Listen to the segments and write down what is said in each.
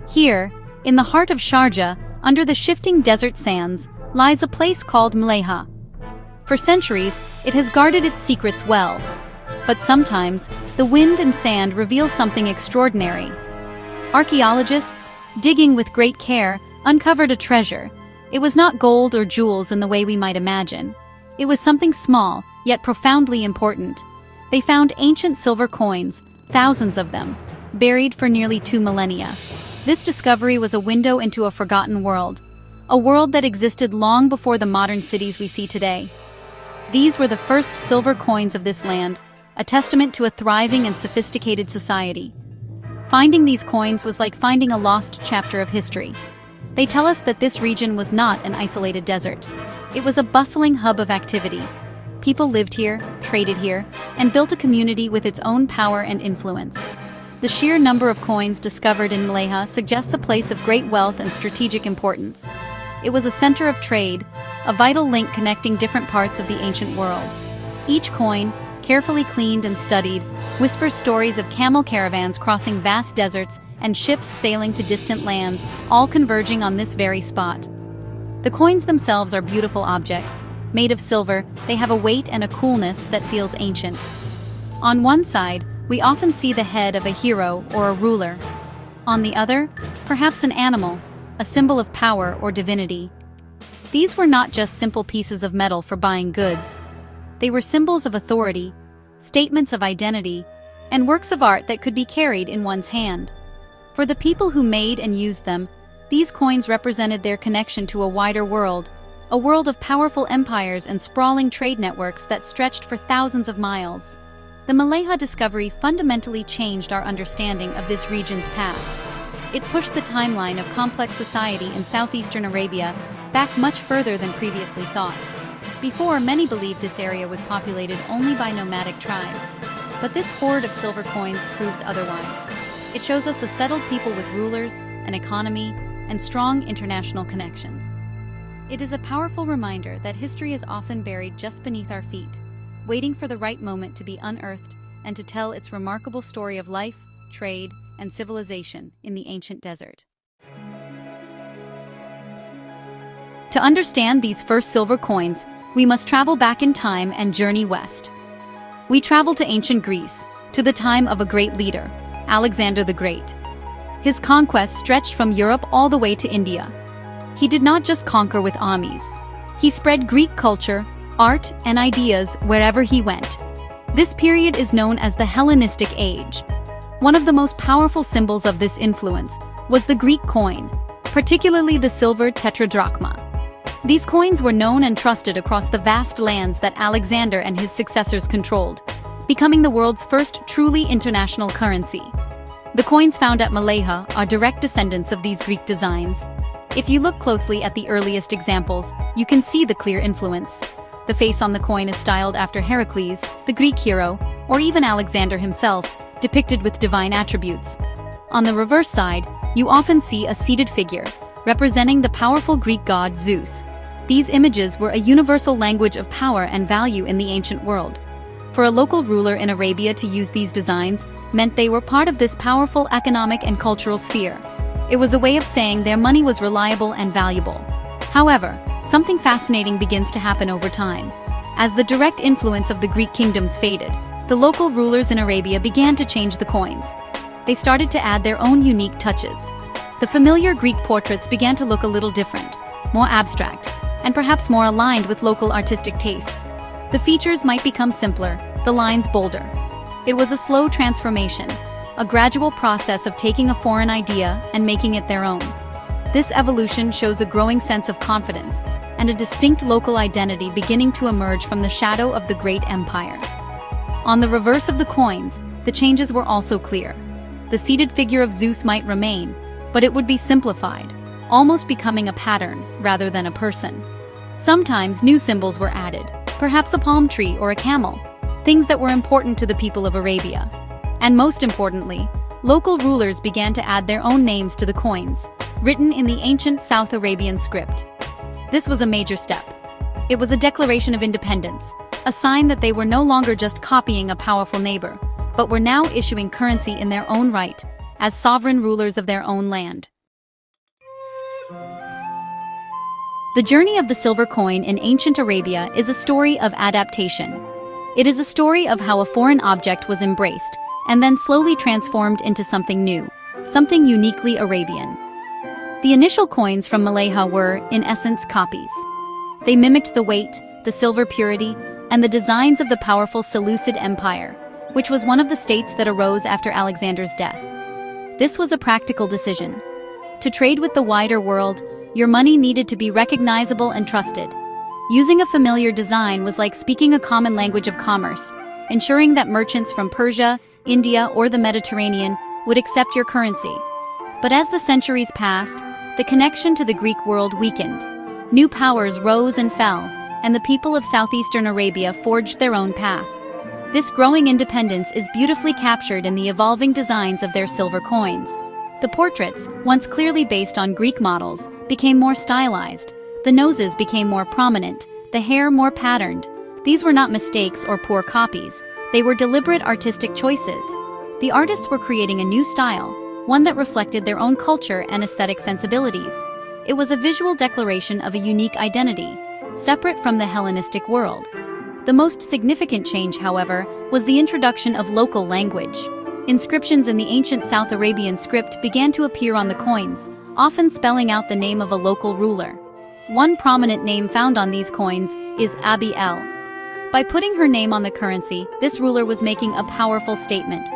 Here, in the heart of Sharjah, under the shifting desert sands, lies a place called Mleiha. For centuries, it has guarded its secrets well. But sometimes, the wind and sand reveal something extraordinary. Archaeologists, digging with great care, uncovered a treasure. It was not gold or jewels in the way we might imagine. It was something small, yet profoundly important. They found ancient silver coins, thousands of them, buried for nearly 2 millennia. This discovery was a window into a forgotten world, a world that existed long before the modern cities we see today. These were the first silver coins of this land, a testament to a thriving and sophisticated society. Finding these coins was like finding a lost chapter of history. They tell us that this region was not an isolated desert. It was a bustling hub of activity. People lived here, traded here, and built a community with its own power and influence. The sheer number of coins discovered in Mleiha suggests a place of great wealth and strategic importance. It was a center of trade, a vital link connecting different parts of the ancient world. Each coin, carefully cleaned and studied, whispers stories of camel caravans crossing vast deserts and ships sailing to distant lands, all converging on this very spot. The coins themselves are beautiful objects. Made of silver, they have a weight and a coolness that feels ancient. On one side, we often see the head of a hero or a ruler. On the other, perhaps an animal, a symbol of power or divinity. These were not just simple pieces of metal for buying goods. They were symbols of authority, statements of identity, and works of art that could be carried in one's hand. For the people who made and used them, these coins represented their connection to a wider world, a world of powerful empires and sprawling trade networks that stretched for thousands of miles. The Mleiha discovery fundamentally changed our understanding of this region's past. It pushed the timeline of complex society in southeastern Arabia back much further than previously thought. Before, many believed this area was populated only by nomadic tribes. But this hoard of silver coins proves otherwise. It shows us a settled people with rulers, an economy, and strong international connections. It is a powerful reminder that history is often buried just beneath our feet, waiting for the right moment to be unearthed and to tell its remarkable story of life, trade, and civilization in the ancient desert. To understand these first silver coins, we must travel back in time and journey west. We travel to ancient Greece, to the time of a great leader, Alexander the Great. His conquest stretched from Europe all the way to India. He did not just conquer with armies. He spread Greek culture, art, and ideas wherever he went. This period is known as the Hellenistic Age. One of the most powerful symbols of this influence was the Greek coin, particularly the silver tetradrachma. These coins were known and trusted across the vast lands that Alexander and his successors controlled, becoming the world's first truly international currency. The coins found at Mleiha are direct descendants of these Greek designs. If you look closely at the earliest examples, you can see the clear influence. The face on the coin is styled after Heracles, the Greek hero, or even Alexander himself, depicted with divine attributes. On the reverse side, you often see a seated figure, representing the powerful Greek god Zeus. These images were a universal language of power and value in the ancient world. For a local ruler in Arabia to use these designs meant they were part of this powerful economic and cultural sphere. It was a way of saying their money was reliable and valuable. However, something fascinating begins to happen over time. As the direct influence of the Greek kingdoms faded, the local rulers in Arabia began to change the coins. They started to add their own unique touches. The familiar Greek portraits began to look a little different, more abstract, and perhaps more aligned with local artistic tastes. The features might become simpler, the lines bolder. It was a slow transformation, a gradual process of taking a foreign idea and making it their own. This evolution shows a growing sense of confidence and a distinct local identity beginning to emerge from the shadow of the great empires. On the reverse of the coins, the changes were also clear. The seated figure of Zeus might remain, but it would be simplified, almost becoming a pattern rather than a person. Sometimes new symbols were added, perhaps a palm tree or a camel, things that were important to the people of Arabia. And most importantly, local rulers began to add their own names to the coins, written in the ancient South Arabian script. This was a major step. It was a declaration of independence, a sign that they were no longer just copying a powerful neighbor, but were now issuing currency in their own right, as sovereign rulers of their own land. The journey of the silver coin in ancient Arabia is a story of adaptation. It is a story of how a foreign object was embraced and then slowly transformed into something new, something uniquely Arabian. The initial coins from Mleiha were, in essence, copies. They mimicked the weight, the silver purity, and the designs of the powerful Seleucid Empire, which was one of the states that arose after Alexander's death. This was a practical decision. To trade with the wider world, your money needed to be recognizable and trusted. Using a familiar design was like speaking a common language of commerce, ensuring that merchants from Persia, India, or the Mediterranean would accept your currency. But as the centuries passed, the connection to the Greek world weakened. New powers rose and fell, and the people of southeastern Arabia forged their own path. This growing independence is beautifully captured in the evolving designs of their silver coins. The portraits, once clearly based on Greek models, became more stylized. The noses became more prominent, the hair more patterned. These were not mistakes or poor copies. They were deliberate artistic choices. The artists were creating a new style, one that reflected their own culture and aesthetic sensibilities. It was a visual declaration of a unique identity, separate from the Hellenistic world. The most significant change, however, was the introduction of local language. Inscriptions in the ancient South Arabian script began to appear on the coins, often spelling out the name of a local ruler. One prominent name found on these coins is Abi El. By putting her name on the currency, this ruler was making a powerful statement.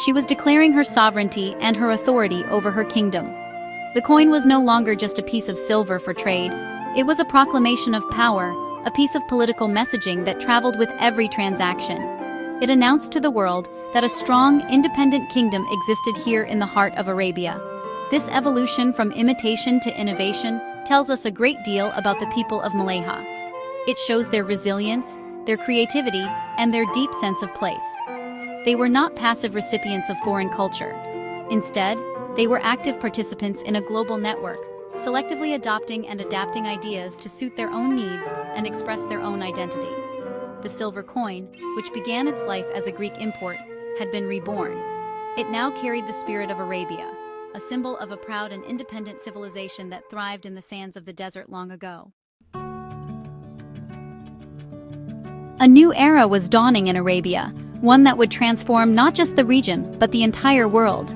She was declaring her sovereignty and her authority over her kingdom. The coin was no longer just a piece of silver for trade. It was a proclamation of power, a piece of political messaging that traveled with every transaction. It announced to the world that a strong, independent kingdom existed here in the heart of Arabia. This evolution from imitation to innovation tells us a great deal about the people of Mleiha. It shows their resilience, their creativity, and their deep sense of place. They were not passive recipients of foreign culture. Instead, they were active participants in a global network, selectively adopting and adapting ideas to suit their own needs and express their own identity. The silver coin, which began its life as a Greek import, had been reborn. It now carried the spirit of Arabia, a symbol of a proud and independent civilization that thrived in the sands of the desert long ago. A new era was dawning in Arabia, one that would transform not just the region, but the entire world.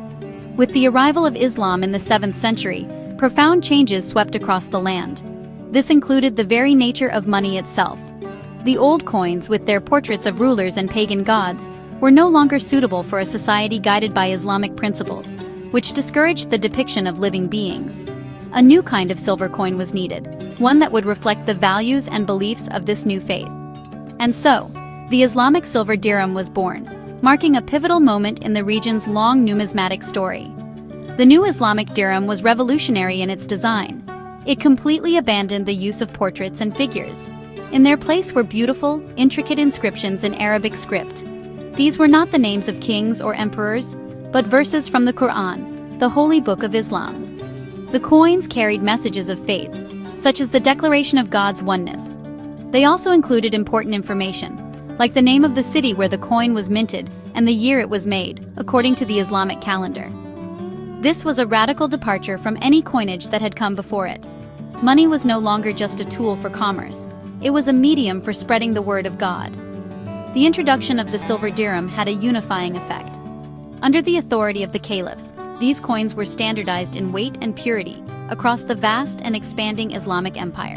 With the arrival of Islam in the 7th century, profound changes swept across the land. This included the very nature of money itself. The old coins, with their portraits of rulers and pagan gods, were no longer suitable for a society guided by Islamic principles, which discouraged the depiction of living beings. A new kind of silver coin was needed, one that would reflect the values and beliefs of this new faith. And so, the Islamic silver dirham was born, marking a pivotal moment in the region's long numismatic story. The new Islamic dirham was revolutionary in its design. It completely abandoned the use of portraits and figures. In their place were beautiful, intricate inscriptions in Arabic script. These were not the names of kings or emperors, but verses from the Quran, the holy book of Islam. The coins carried messages of faith, such as the declaration of God's oneness. They also included important information, like the name of the city where the coin was minted and the year it was made, according to the Islamic calendar. This was a radical departure from any coinage that had come before it. Money was no longer just a tool for commerce. It was a medium for spreading the word of God. The introduction of the silver dirham had a unifying effect. Under the authority of the caliphs, these coins were standardized in weight and purity across the vast and expanding Islamic empire.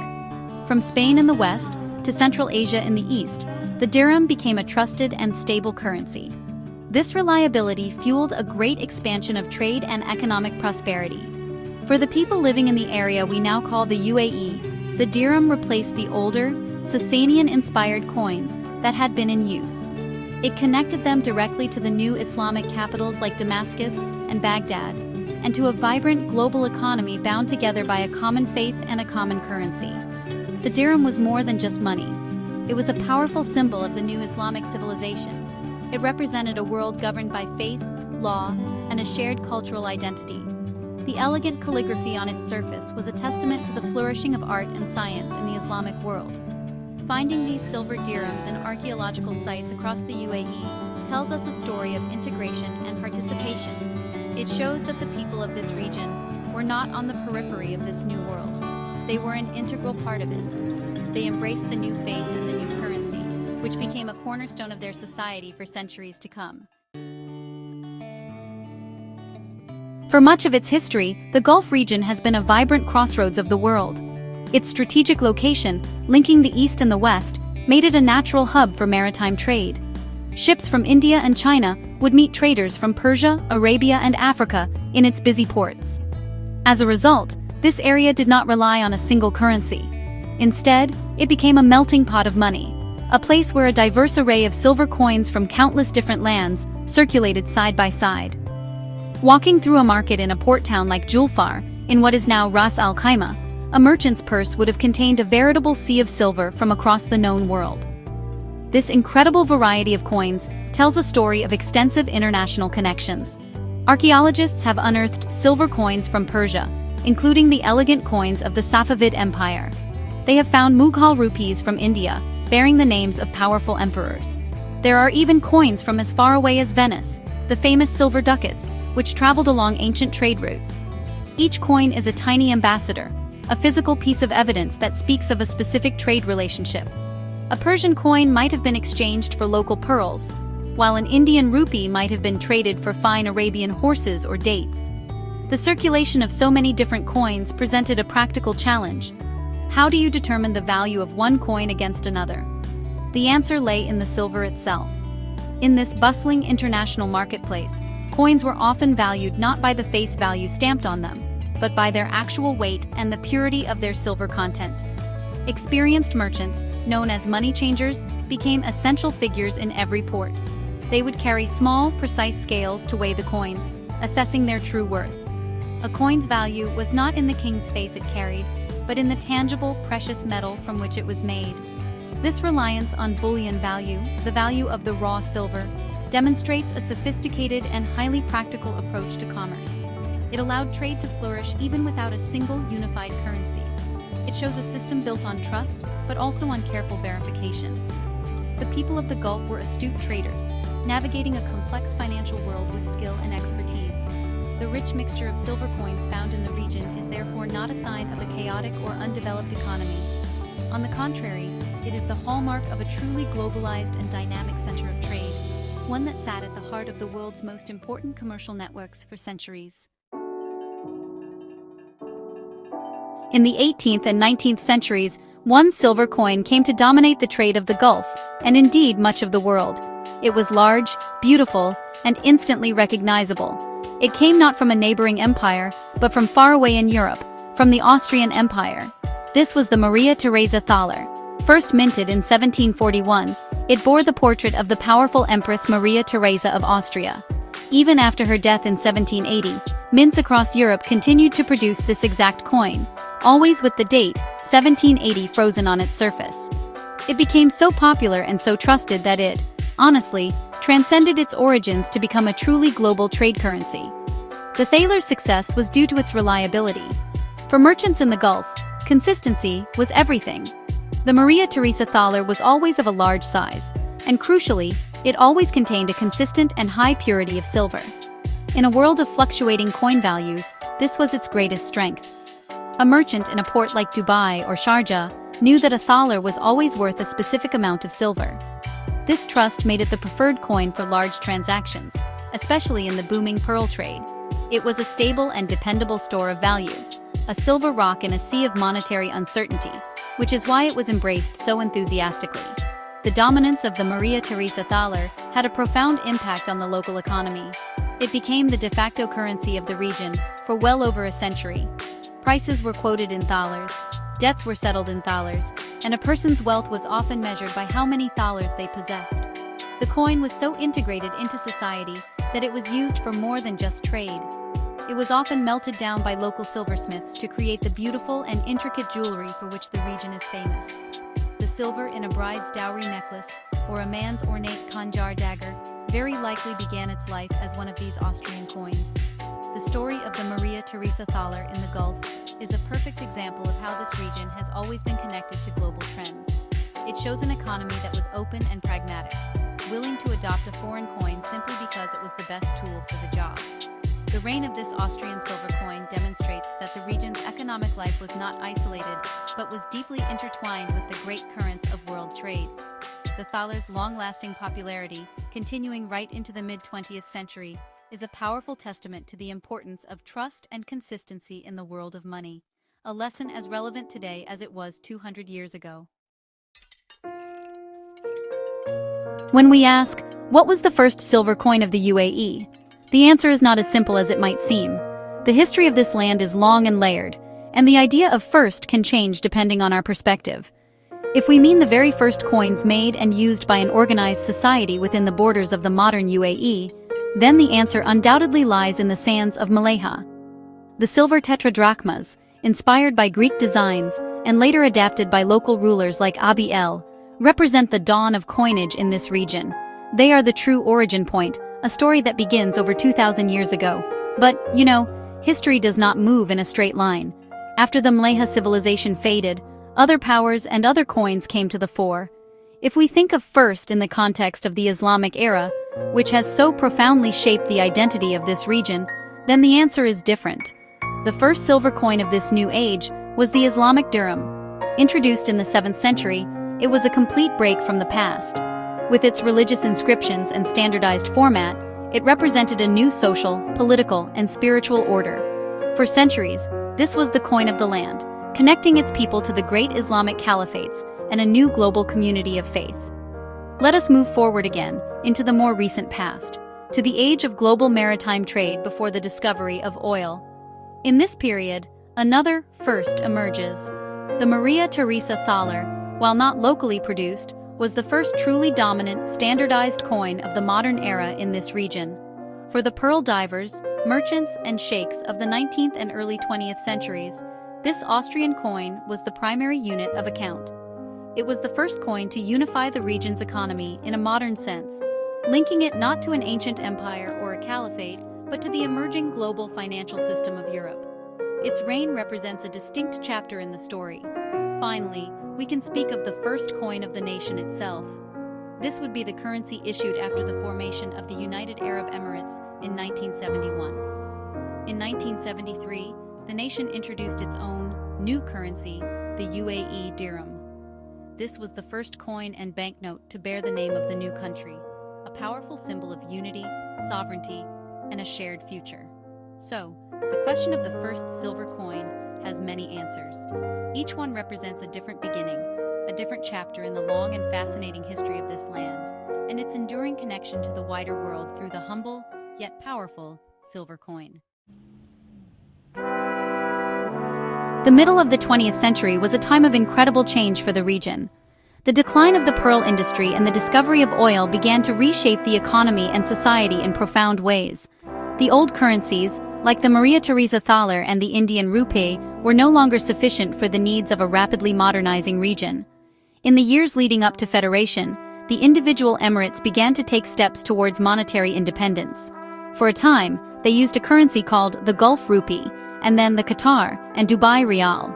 From Spain in the west to Central Asia in the east, the dirham became a trusted and stable currency. This reliability fueled a great expansion of trade and economic prosperity. For the people living in the area we now call the UAE, the dirham replaced the older, Sasanian-inspired coins that had been in use. It connected them directly to the new Islamic capitals like Damascus and Baghdad, and to a vibrant global economy bound together by a common faith and a common currency. The dirham was more than just money. It was a powerful symbol of the new Islamic civilization. It represented a world governed by faith, law, and a shared cultural identity. The elegant calligraphy on its surface was a testament to the flourishing of art and science in the Islamic world. Finding these silver dirhams in archaeological sites across the UAE tells us a story of integration and participation. It shows that the people of this region were not on the periphery of this new world. They were an integral part of it. They embraced the new faith and the new currency, which became a cornerstone of their society for centuries to come. For much of its history, the Gulf region has been a vibrant crossroads of the world. Its strategic location, linking the East and the West, made it a natural hub for maritime trade. Ships from India and China would meet traders from Persia, Arabia, and Africa in its busy ports. As a result, this area did not rely on a single currency. Instead, it became a melting pot of money, a place where a diverse array of silver coins from countless different lands circulated side by side. Walking through a market in a port town like Julfar, in what is now Ras Al Khaimah, a merchant's purse would have contained a veritable sea of silver from across the known world. This incredible variety of coins tells a story of extensive international connections. Archaeologists have unearthed silver coins from Persia, including the elegant coins of the Safavid Empire. They have found Mughal rupees from India, bearing the names of powerful emperors. There are even coins from as far away as Venice, the famous silver ducats, which traveled along ancient trade routes. Each coin is a tiny ambassador, a physical piece of evidence that speaks of a specific trade relationship. A Persian coin might have been exchanged for local pearls, while an Indian rupee might have been traded for fine Arabian horses or dates. The circulation of so many different coins presented a practical challenge. How do you determine the value of one coin against another? The answer lay in the silver itself. In this bustling international marketplace, coins were often valued not by the face value stamped on them, but by their actual weight and the purity of their silver content. Experienced merchants, known as money changers, became essential figures in every port. They would carry small, precise scales to weigh the coins, assessing their true worth. A coin's value was not in the king's face it carried, but in the tangible, precious metal from which it was made. This reliance on bullion value, the value of the raw silver, demonstrates a sophisticated and highly practical approach to commerce. It allowed trade to flourish even without a single unified currency. It shows a system built on trust, but also on careful verification. The people of the Gulf were astute traders, navigating a complex financial world with skill and expertise. The rich mixture of silver coins found in the region is therefore not a sign of a chaotic or undeveloped economy. On the contrary, it is the hallmark of a truly globalized and dynamic center of trade, one that sat at the heart of the world's most important commercial networks for centuries. In the 18th and 19th centuries, one silver coin came to dominate the trade of the Gulf, and indeed much of the world. It was large, beautiful, and instantly recognizable. It came not from a neighboring empire, but from far away in Europe, from the Austrian Empire. This was the Maria Theresa thaler. First minted in 1741, it bore the portrait of the powerful Empress Maria Theresa of Austria. Even after her death in 1780, mints across Europe continued to produce this exact coin, always with the date 1780 frozen on its surface. It became so popular and so trusted that it, honestly, transcended its origins to become a truly global trade currency. The thaler's success was due to its reliability. For merchants in the Gulf, consistency was everything. The Maria Theresa thaler was always of a large size, and crucially, it always contained a consistent and high purity of silver. In a world of fluctuating coin values, this was its greatest strength. A merchant in a port like Dubai or Sharjah knew that a thaler was always worth a specific amount of silver. This trust made it the preferred coin for large transactions, especially in the booming pearl trade. It was a stable and dependable store of value, a silver rock in a sea of monetary uncertainty, which is why it was embraced so enthusiastically. The dominance of the Maria Theresa thaler had a profound impact on the local economy. It became the de facto currency of the region for well over a century. Prices were quoted in thalers, debts were settled in thalers, and a person's wealth was often measured by how many thalers they possessed. The coin was so integrated into society that it was used for more than just trade. It was often melted down by local silversmiths to create the beautiful and intricate jewelry for which the region is famous. The silver in a bride's dowry necklace or a man's ornate khanjar dagger very likely began its life as one of these Austrian coins. The story of the Maria Theresa thaler in the Gulf is a perfect example of how this region has always been connected to global trends. It shows an economy that was open and pragmatic, willing to adopt a foreign coin simply because it was the best tool for the job. The reign of this Austrian silver coin demonstrates that the region's economic life was not isolated, but was deeply intertwined with the great currents of world trade. The thaler's long-lasting popularity, continuing right into the mid-20th century, is a powerful testament to the importance of trust and consistency in the world of money, a lesson as relevant today as it was 200 years ago. When we ask, what was the first silver coin of the UAE? The answer is not as simple as it might seem. The history of this land is long and layered, and the idea of first can change depending on our perspective. If we mean the very first coins made and used by an organized society within the borders of the modern UAE, then the answer undoubtedly lies in the sands of Mleiha. The silver tetradrachmas, inspired by Greek designs and later adapted by local rulers like Abi el, represent the dawn of coinage in this region. They are the true origin point, a story that begins over 2,000 years ago. But, history does not move in a straight line. After the Mleiha civilization faded, other powers and other coins came to the fore. If we think of first in the context of the Islamic era, which has so profoundly shaped the identity of this region, then the answer is different. The first silver coin of this new age was the Islamic dirham. Introduced in the 7th century, it was a complete break from the past. With its religious inscriptions and standardized format, it represented a new social, political, and spiritual order. For centuries, this was the coin of the land, connecting its people to the great Islamic caliphates and a new global community of faith. Let us move forward again, into the more recent past, to the age of global maritime trade before the discovery of oil. In this period, another first emerges. The Maria Theresa thaler, while not locally produced, was the first truly dominant, standardized coin of the modern era in this region. For the pearl divers, merchants, and sheikhs of the 19th and early 20th centuries, this Austrian coin was the primary unit of account. It was the first coin to unify the region's economy in a modern sense, linking it not to an ancient empire or a caliphate, but to the emerging global financial system of Europe. Its reign represents a distinct chapter in the story. Finally, we can speak of the first coin of the nation itself. This would be the currency issued after the formation of the United Arab Emirates in 1971. In 1973, the nation introduced its own new currency, the UAE dirham. This was the first coin and banknote to bear the name of the new country, a powerful symbol of unity, sovereignty, and a shared future. So, the question of the first silver coin has many answers. Each one represents a different beginning, a different chapter in the long and fascinating history of this land, and its enduring connection to the wider world through the humble, yet powerful, silver coin. The middle of the 20th century was a time of incredible change for the region. The decline of the pearl industry and the discovery of oil began to reshape the economy and society in profound ways. The old currencies, like the Maria Theresa thaler and the Indian rupee, were no longer sufficient for the needs of a rapidly modernizing region. In the years leading up to federation, the individual emirates began to take steps towards monetary independence. For a time, they used a currency called the Gulf rupee, and then the Qatar and Dubai rial.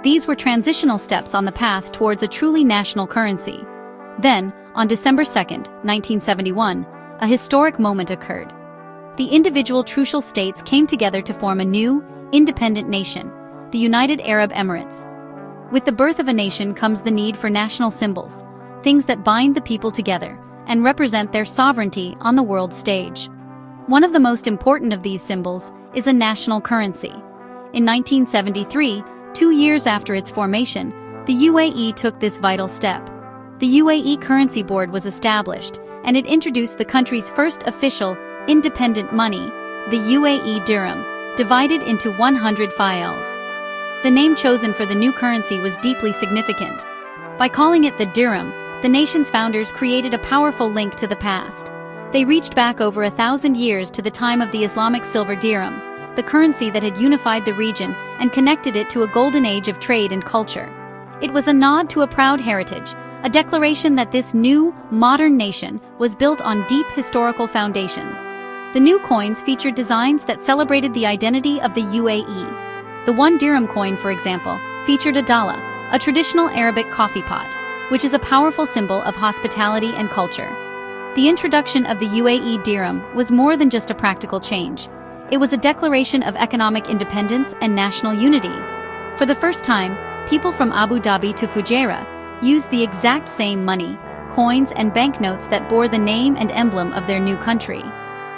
These were transitional steps on the path towards a truly national currency. Then, on December 2, 1971, a historic moment occurred. The individual trucial states came together to form a new, independent nation, the United Arab Emirates. With the birth of a nation comes the need for national symbols, things that bind the people together and represent their sovereignty on the world stage. One of the most important of these symbols is a national currency. In 1973, 2 years after its formation, the UAE took this vital step. The UAE Currency Board was established, and it introduced the country's first official, independent money, the UAE dirham, divided into 100 files. The name chosen for the new currency was deeply significant. By calling it the dirham, the nation's founders created a powerful link to the past. They reached back over 1,000 years to the time of the Islamic silver dirham, the currency that had unified the region and connected it to a golden age of trade and culture. It was a nod to a proud heritage, a declaration that this new, modern nation was built on deep historical foundations. The new coins featured designs that celebrated the identity of the UAE. The 1 dirham coin, for example, featured a dala, a traditional Arabic coffee pot, which is a powerful symbol of hospitality and culture. The introduction of the UAE dirham was more than just a practical change. It was a declaration of economic independence and national unity. For the first time, people from Abu Dhabi to Fujairah used the exact same money, coins, and banknotes that bore the name and emblem of their new country.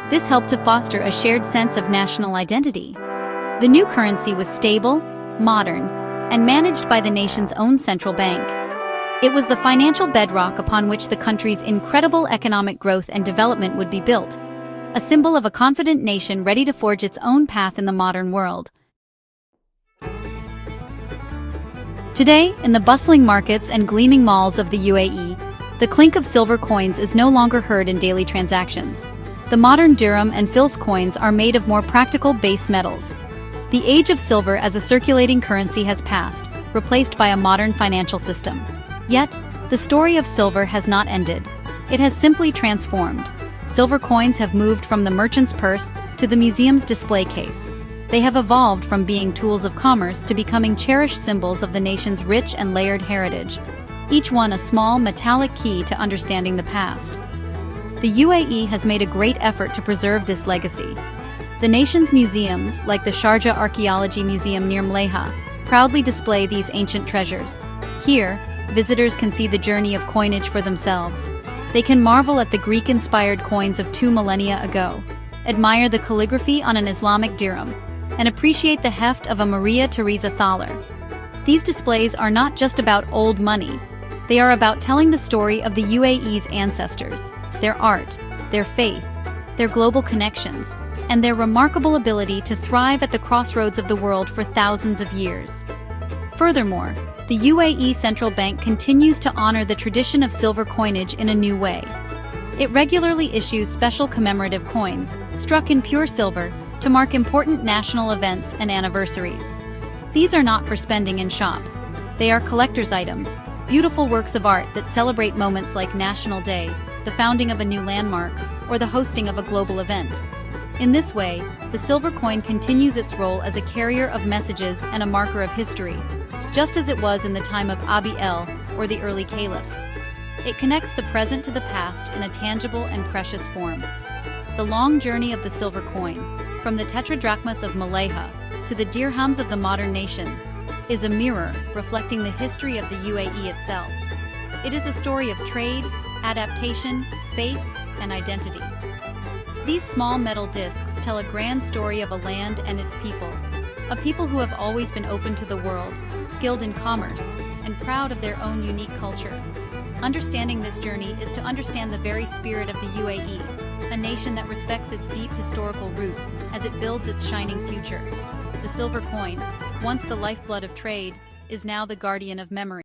This helped to foster a shared sense of national identity. The new currency was stable, modern, and managed by the nation's own central bank. It was the financial bedrock upon which the country's incredible economic growth and development would be built, a symbol of a confident nation ready to forge its own path in the modern world. Today, in the bustling markets and gleaming malls of the UAE, the clink of silver coins is no longer heard in daily transactions. The modern dirham and fils coins are made of more practical base metals. The age of silver as a circulating currency has passed, replaced by a modern financial system. Yet, the story of silver has not ended. It has simply transformed. Silver coins have moved from the merchant's purse to the museum's display case. They have evolved from being tools of commerce to becoming cherished symbols of the nation's rich and layered heritage, each one a small metallic key to understanding the past. The UAE has made a great effort to preserve this legacy. The nation's museums, like the Sharjah Archaeology Museum near Mleiha, proudly display these ancient treasures. Here, visitors can see the journey of coinage for themselves. They can marvel at the Greek-inspired coins of 2 millennia ago, admire the calligraphy on an Islamic dirham, and appreciate the heft of a Maria Theresa thaler. These displays are not just about old money. They are about telling the story of the UAE's ancestors, their art, their faith, their global connections, and their remarkable ability to thrive at the crossroads of the world for thousands of years. Furthermore, the UAE Central Bank continues to honor the tradition of silver coinage in a new way. It regularly issues special commemorative coins, struck in pure silver, to mark important national events and anniversaries. These are not for spending in shops. They are collector's items, beautiful works of art that celebrate moments like National Day, the founding of a new landmark, or the hosting of a global event. In this way, the silver coin continues its role as a carrier of messages and a marker of history, just as it was in the time of Abi El or the early caliphs. It connects the present to the past in a tangible and precious form. The long journey of the silver coin, from the tetradrachmas of Mleiha to the dirhams of the modern nation, is a mirror reflecting the history of the UAE itself. It is a story of trade, adaptation, faith, and identity. These small metal discs tell a grand story of a land and its people, a people who have always been open to the world, skilled in commerce, and proud of their own unique culture. Understanding this journey is to understand the very spirit of the UAE, a nation that respects its deep historical roots as it builds its shining future. The silver coin, once the lifeblood of trade, is now the guardian of memory.